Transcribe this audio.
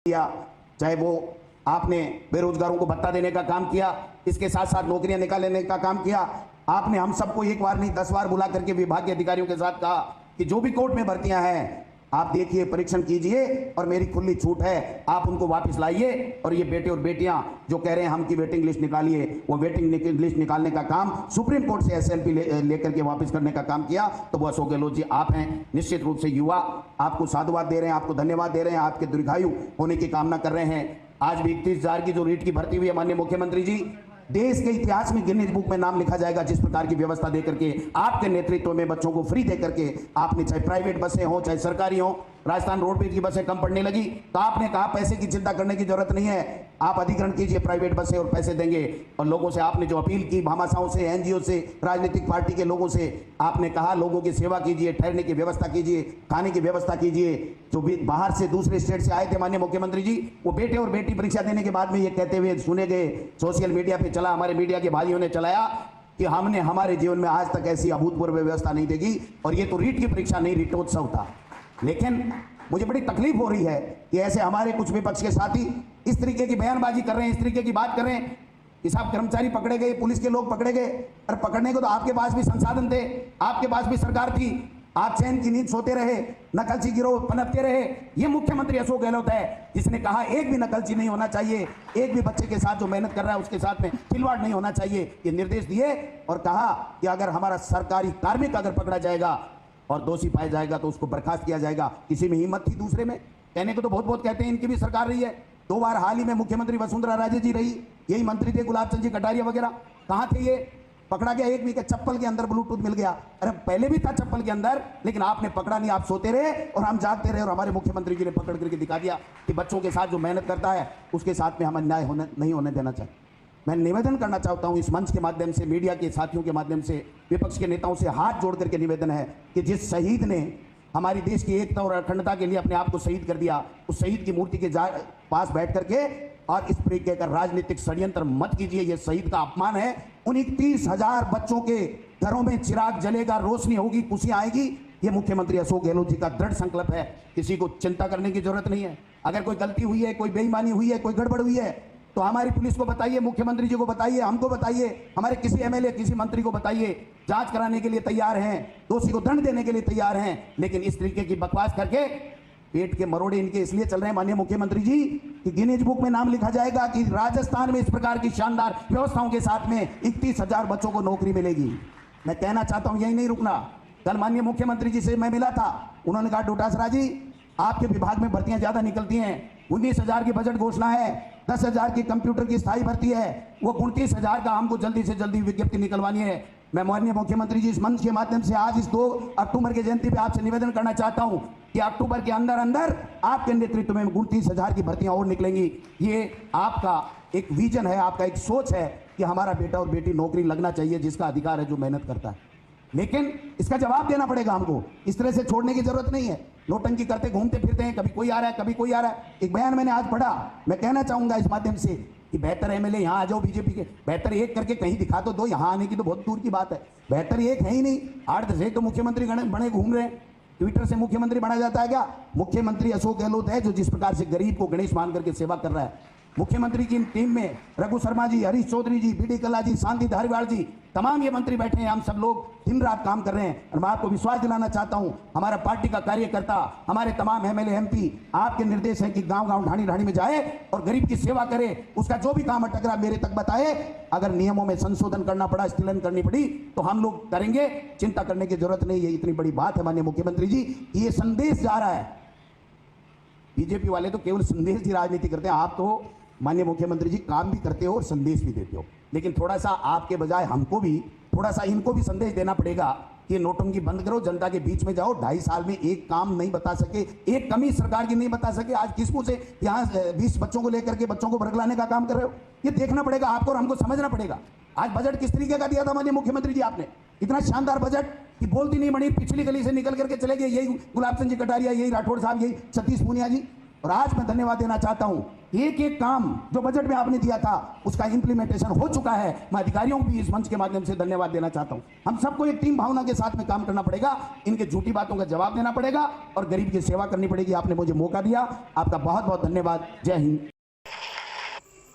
किया, चाहे वो आपने बेरोजगारों को भत्ता देने का काम किया, इसके साथ साथ नौकरियां निकालने का काम किया। आपने हम सबको एक बार नहीं 10 बार बुला करके विभाग के अधिकारियों के साथ कहा कि जो भी कोर्ट में भर्तियां हैं आप देखिए, परीक्षण कीजिए और मेरी खुली छूट है, आप उनको वापस लाइए। और ये बेटे और बेटियां जो कह रहे हैं हम की वेटिंग लिस्ट निकालिए, वो वेटिंग लिस्ट निकालने का काम सुप्रीम कोर्ट से एसएलपी लेकर के वापस करने का काम किया तो वो अशोक गहलोत जी आप हैं। निश्चित रूप से युवा आपको साधुवाद दे रहे हैं, आपको धन्यवाद दे रहे हैं, आपके दीर्घायु होने की कामना कर रहे हैं। आज भी 31,000 की जो रीट की भर्ती हुई है, माननीय मुख्यमंत्री जी, देश के इतिहास में गिनीज बुक में नाम लिखा जाएगा। जिस प्रकार की व्यवस्था देकर के आपके नेतृत्व में बच्चों को फ्री देकर के आपने, चाहे प्राइवेट बसें हो चाहे सरकारी हो, राजस्थान रोडवेज की बसें कम पड़ने लगी तो आपने कहा पैसे की चिंता करने की जरूरत नहीं है, आप अधिग्रहण कीजिए प्राइवेट बसें और पैसे देंगे। और लोगों से आपने जो अपील की, भामाशाहों से, एनजीओ से, राजनीतिक पार्टी के लोगों से आपने कहा लोगों की सेवा कीजिए, ठहरने की व्यवस्था कीजिए, खाने की व्यवस्था कीजिए। जो भी बाहर से दूसरे स्टेट से आए थे माननीय मुख्यमंत्री जी, वो बेटे और बेटी परीक्षा देने के बाद में ये कहते हुए सुने गए, सोशल मीडिया पे चला, हमारे मीडिया के भाइयों ने चलाया कि हमने हमारे जीवन में आज तक ऐसी अभूतपूर्व व्यवस्था नहीं देखी और ये तो रीट की परीक्षा नहीं, रीटोत्सव था। लेकिन मुझे बड़ी तकलीफ हो रही है कि ऐसे हमारे कुछ विपक्ष के साथी इस तरीके की बयानबाजी कर रहे हैं, इस तरीके की बात कर रहे हैं कि साहब कर्मचारी पकड़े गए, पुलिस के लोग पकड़े गए। और पकड़ने को तो आपके पास भी संसाधन थे, आपके पास भी सरकार थी, आप चैन की नींद सोते रहे, नकलची गिरोह पनपते रहे। ये मुख्यमंत्री अशोक गहलोत है जिसने कहा एक भी नकलची नहीं होना चाहिए, एक भी बच्चे के साथ जो मेहनत कर रहा है उसके साथ में खिलवाड़ नहीं होना चाहिए। ये निर्देश दिए और कहा कि अगर हमारा सरकारी कार्मिक अगर पकड़ा जाएगा और दोषी पाया जाएगा तो उसको बर्खास्त किया जाएगा। किसी में हिम्मत थी दूसरे में कहने को? तो बहुत बहुत कहते हैं इनकी भी सरकार रही है, 2 बार हाल ही में मुख्यमंत्री वसुंधरा राजे जी रही, यही मंत्री थे, गुलाब चंद जी कटारिया वगैरह। कहां थे ये? पकड़ा गया एक भी के चप्पल के अंदर ब्लूटूथ मिल गया। अरे पहले भी था चप्पल के अंदर, लेकिन आपने पकड़ा नहीं, आप सोते रहे और हम जागते रहे। और हमारे मुख्यमंत्री जी ने पकड़ करके दिखा दिया कि बच्चों के साथ जो मेहनत करता है उसके साथ में हम अन्याय नहीं होने देना चाहिए। मैं निवेदन करना चाहता हूं इस मंच के माध्यम से, मीडिया के साथियों के माध्यम से, विपक्ष के नेताओं से हाथ जोड़ करके निवेदन है कि जिस शहीद ने हमारी देश की एकता और अखंडता के लिए अपने आप को शहीद कर दिया, उस शहीद की मूर्ति के पास बैठ करके और इस तरीके का राजनीतिक षड्यंत्र मत कीजिए। यह शहीद का अपमान है। उन 31,000 बच्चों के घरों में चिराग जलेगा, रोशनी होगी, खुशियां आएगी। ये मुख्यमंत्री अशोक गहलोत जी का दृढ़ संकल्प है। किसी को चिंता करने की जरूरत नहीं है। अगर कोई गलती हुई है, कोई बेईमानी हुई है, कोई गड़बड़ हुई है तो हमारी पुलिस को बताइए, मुख्यमंत्री जी को बताइए, हमको बताइए, हमारे किसी एमएलए, किसी मंत्री को बताइए। जांच कराने के लिए तैयार हैं, दोषी को दंड देने के लिए तैयार हैं। लेकिन इस तरीके की बकवास करके पेट के मरोड़े इनके इसलिए चल रहे हैं माननीय मुख्यमंत्री जी कि गिनीज बुक में नाम लिखा जाएगा कि राजस्थान में इस प्रकार की शानदार व्यवस्थाओं के साथ में 31,000 बच्चों को नौकरी मिलेगी। मैं कहना चाहता हूं यही नहीं रुकना। कल माननीय मुख्यमंत्री जी से मैं मिला था, उन्होंने कहा डोटासरा जी आपके विभाग में भर्तियां ज्यादा निकलती हैं, 19,000 की बजट घोषणा है, 10,000 की कंप्यूटर की स्थायी भर्ती है, वो 29,000 का हमको जल्दी से जल्दी विज्ञप्ति निकलवानी है। मैं माननीय मुख्यमंत्री जी इस मंच के माध्यम से आज इस 2 अक्टूबर की जयंती पे आपसे निवेदन करना चाहता हूं कि अक्टूबर के अंदर अंदर आपके नेतृत्व में 29,000 की भर्तियां और निकलेंगी। ये आपका एक विजन है, आपका एक सोच है कि हमारा बेटा और बेटी नौकरी लगना चाहिए, जिसका अधिकार है, जो मेहनत करता है। लेकिन इसका जवाब देना पड़ेगा हमको, इस तरह से छोड़ने की जरूरत नहीं है। नोटंकी करते घूमते फिरते हैं, कभी कोई आ रहा है, कभी कोई आ रहा है। एक बयान मैंने आज पढ़ा, मैं कहना चाहूंगा इस माध्यम से कि बेहतर एमएलए यहाँ आ जाओ बीजेपी के, बेहतर एक करके कहीं दिखा तो दो, यहाँ आने की तो बहुत दूर की बात है। बेहतर एक है ही नहीं, 8-10 तो मुख्यमंत्री बने घूम रहे हैं। ट्विटर से मुख्यमंत्री बना जाता है क्या? मुख्यमंत्री अशोक गहलोत है जो जिस प्रकार से गरीब को गणेश मान करके सेवा कर रहा है। मुख्यमंत्री की टीम में रघु शर्मा जी, हरीश चौधरी जी, बीडी कल्ला जी, शांति धारीवाल जी, तमाम ये मंत्री बैठे हैं। हम सब लोग दिन रात काम कर रहे हैं और मैं आपको विश्वास दिलाना चाहता हूं, हमारा पार्टी का कार्यकर्ता, हमारे तमाम एमएलए एमपी, आपके निर्देश है कि गांव गांव ढाणी ढाणी में जाए और गरीब की सेवा करे। उसका जो भी काम अटकरा मेरे तक बताए, अगर नियमों में संशोधन करना पड़ा, स्थिलन करनी पड़ी तो हम लोग करेंगे। चिंता करने की जरूरत नहीं है। इतनी बड़ी बात है माननीय मुख्यमंत्री जी, ये संदेश जा रहा है। बीजेपी वाले तो केवल संदेश की राजनीति करते हैं, आप तो माननीय मुख्यमंत्री जी काम भी करते हो और संदेश भी देते हो। लेकिन थोड़ा सा आपके बजाय हमको भी, थोड़ा सा इनको भी संदेश देना पड़ेगा कि नोटंकी बंद करो, जनता के बीच में जाओ। 2.5 साल में एक काम नहीं बता सके, एक कमी सरकार की नहीं बता सके। आज किस मुंह से यहाँ 20 बच्चों को लेकर के बच्चों को भड़कलाने का काम कर रहे हो? ये देखना पड़ेगा आपको और हमको समझना पड़ेगा। आज बजट किस तरीके का दिया था माननीय मुख्यमंत्री जी आपने? इतना शानदार बजट कि बोलती नहीं बनी, पिछली गली से निकल करके चले गए। यही गुलाब चंद जी कटारिया, यही राठौड़ साहब, यही सतीश पूनिया जी, और आज मैं धन्यवाद देना चाहता हूं, एक एक काम जो बजट में आपने दिया था उसका इंप्लीमेंटेशन हो चुका है। मैं अधिकारियों को भी इस मंच के माध्यम से धन्यवाद देना चाहता हूं। हम सबको एक टीम भावना के साथ में काम करना पड़ेगा, इनके झूठी बातों का जवाब देना पड़ेगा और गरीब की सेवा करनी पड़ेगी। आपने मुझे मौका दिया, आपका बहुत बहुत धन्यवाद। जय हिंद।